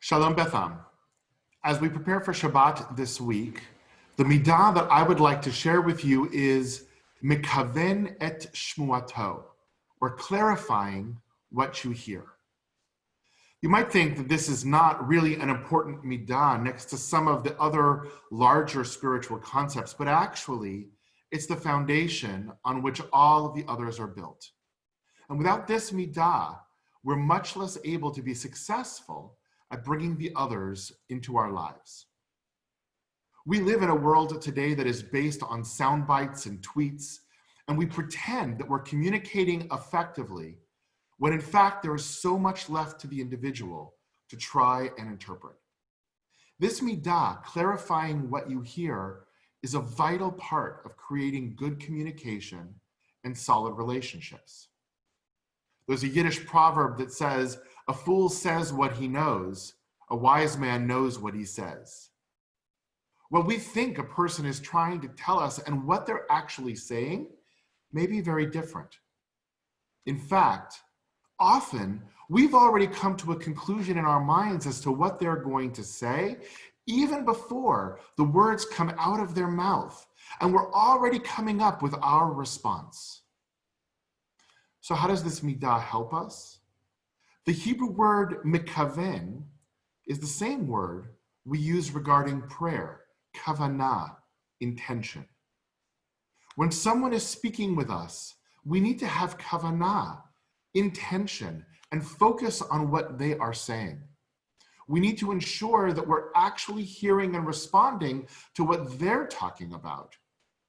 Shalom Betham. As we prepare for Shabbat this week, the midah that I would like to share with you is mikaven et shmuato, or clarifying what you hear. You might think that this is not really an important midah next to some of the other larger spiritual concepts, but actually it's the foundation on which all of the others are built. And without this midah, we're much less able to be successful at bringing the others into our lives. We live in a world today that is based on sound bites and tweets, and we pretend that we're communicating effectively when in fact there is so much left to the individual to try and interpret. This midah, clarifying what you hear, is a vital part of creating good communication and solid relationships. There's a Yiddish proverb that says, "A fool says what he knows, a wise man knows what he says." What we think a person is trying to tell us and what they're actually saying may be very different. In fact, often we've already come to a conclusion in our minds as to what they're going to say, even before the words come out of their mouth, and we're already coming up with our response. So how does this midah help us? The Hebrew word mikaven is the same word we use regarding prayer, kavanah, intention. When someone is speaking with us, we need to have kavanah, intention, and focus on what they are saying. We need to ensure that we're actually hearing and responding to what they're talking about,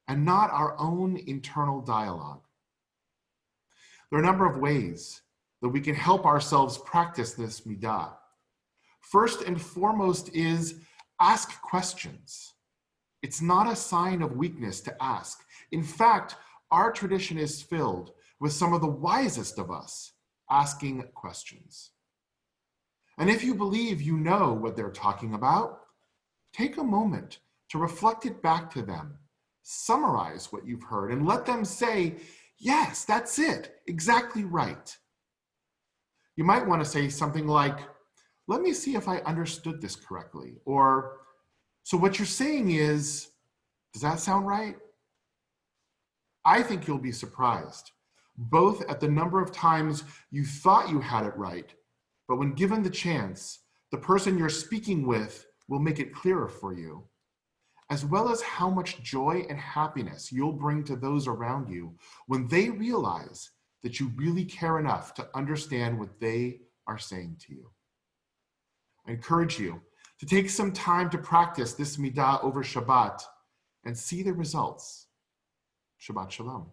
and not our own internal dialogue. There are a number of ways that we can help ourselves practice this midah. First and foremost is ask questions. It's not a sign of weakness to ask. In fact, our tradition is filled with some of the wisest of us asking questions. And if you believe you know what they're talking about, take a moment to reflect it back to them, summarize what you've heard, and let them say, "Yes, that's it, exactly right." You might want to say something like, "Let me see if I understood this correctly," or, "So what you're saying is, does that sound right?" I think you'll be surprised, both at the number of times you thought you had it right, but when given the chance, the person you're speaking with will make it clearer for you, as well as how much joy and happiness you'll bring to those around you when they realize that you really care enough to understand what they are saying to you. I encourage you to take some time to practice this midah over Shabbat and see the results. Shabbat Shalom.